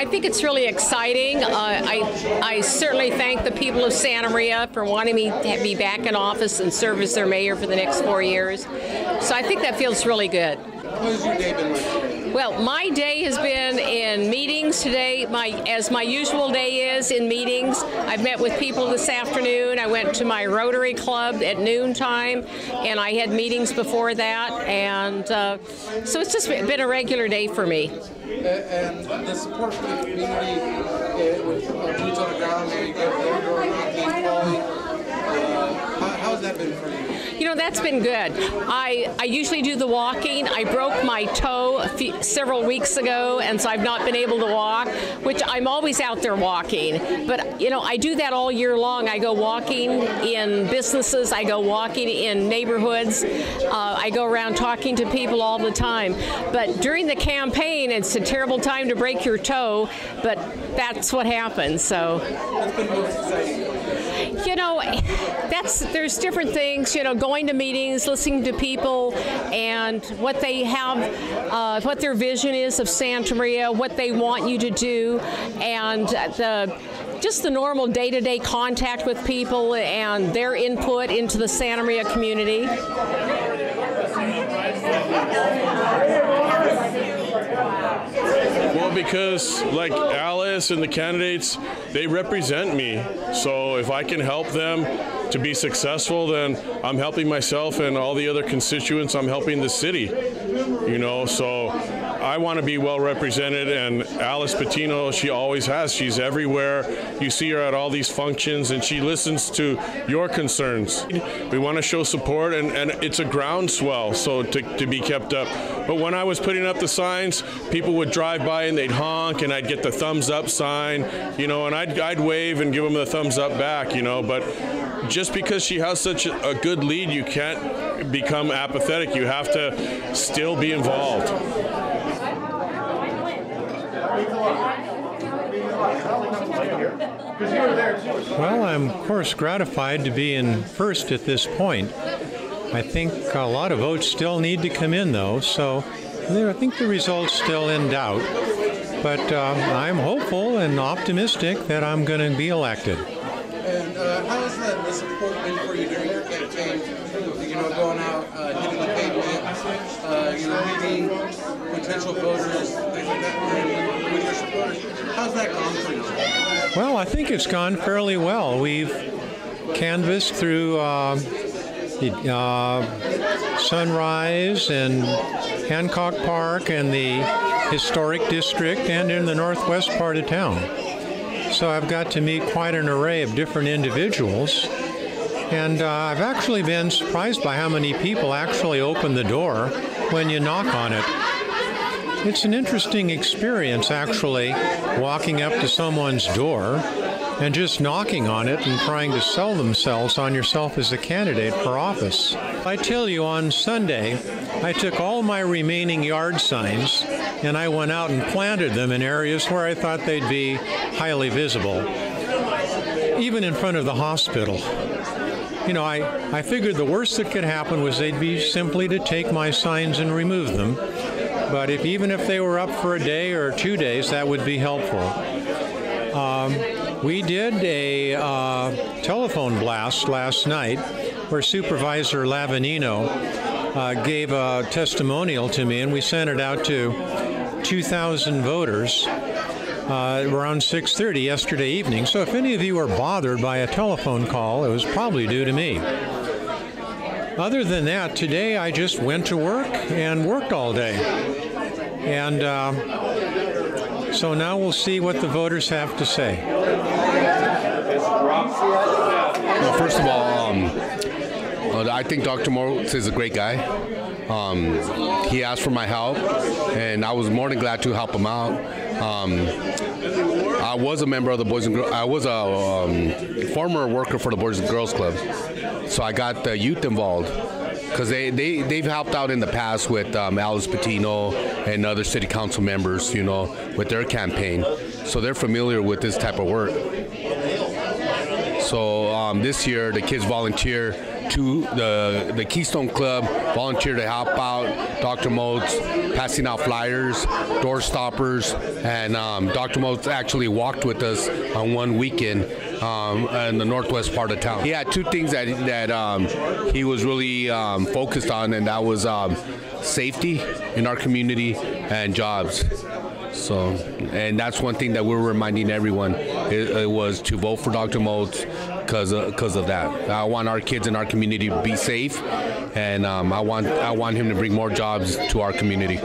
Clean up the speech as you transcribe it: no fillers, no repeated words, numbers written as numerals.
I think it's really exciting. I certainly thank the people of Santa Maria for wanting me to be back in office and serve as their mayor for the next 4 years. So I think that feels really good. How's your day been like? Well, my day has been in meetings today, as my usual day is in meetings. I've met with people this afternoon. I went to my Rotary Club at noontime, and I had meetings before that. And so it's just been a regular day for me. And the support for the community with boots on the ground, maybe door knocking, calling, how's that been for you? You know, that's been good. I usually do the walking. I broke my toe several weeks ago, and so I've not been able to walk, which I'm always out there walking. But, you know, I do that all year long. I go walking in businesses. I go walking in neighborhoods. I go around talking to people all the time. But during the campaign, it's a terrible time to break your toe, but that's what happens. So, What's been most exciting? you know, there's different things, you know, going to meetings, listening to people and what they have, what their vision is of Santa Maria, what they want you to do, and just the normal day-to-day contact with people and their input into the Santa Maria community. Well, because like Alice and the candidates, they represent me. So if I can help them to be successful, then I'm helping myself and all the other constituents. I'm helping the city, you know, so I want to be well represented, and Alice Patino, she always has. She's everywhere. You see her at all these functions, and she listens to your concerns. We want to show support, and it's a groundswell, so to be kept up. But when I was putting up the signs, people would drive by and they'd honk, and I'd get the thumbs up sign, you know, and I'd wave and give them the thumbs up back, you know. But just because she has such a good lead, you can't become apathetic. You have to still be involved. Well, I'm of course gratified to be in first at this point. I think a lot of votes still need to come in, though, so I think the result's still in doubt. But I'm hopeful and optimistic that I'm going to be elected. And how has the support been for you during your campaign? You know, going out, hitting the pavement, you know, meeting potential voters, things like that, with your supporters. How's that gone for you? Well, I think it's gone fairly well. We've canvassed through Sunrise and Hancock Park and the Historic District and in the northwest part of town. So I've got to meet quite an array of different individuals, and I've actually been surprised by how many people actually open the door when you knock on it. It's an interesting experience, actually, walking up to someone's door and just knocking on it and trying to sell themselves on yourself as a candidate for office. I tell you, on Sunday, I took all my remaining yard signs and I went out and planted them in areas where I thought they'd be highly visible, even in front of the hospital. You know, I figured the worst that could happen was they'd be simply to take my signs and remove them. But even if they were up for a day or 2 days, that would be helpful. We did a telephone blast last night where Supervisor Lavanino gave a testimonial to me, and we sent it out to 2,000 voters around 6:30 yesterday evening. So if any of you were bothered by a telephone call, it was probably due to me. Other than that, today I just went to work and worked all day. And so now we'll see what the voters have to say. Well, first of all, I think Dr. Moats is a great guy. He asked for my help, and I was more than glad to help him out. I was a member of the Boys and Girls. I was a former worker for the Boys and Girls Club, so I got the youth involved because they've helped out in the past with Alice Patino and other city council members, you know, with their campaign. So they're familiar with this type of work. So this year, the kids volunteer the Keystone Club volunteered to help out Dr. Moats, passing out flyers, door stoppers, and Dr. Moats actually walked with us on one weekend in the northwest part of town. He had two things that he was really focused on, and that was safety in our community and jobs. So, and that's one thing that we're reminding everyone. It was to vote for Dr. Moats because of that. I want our kids in our community to be safe, and I want him to bring more jobs to our community.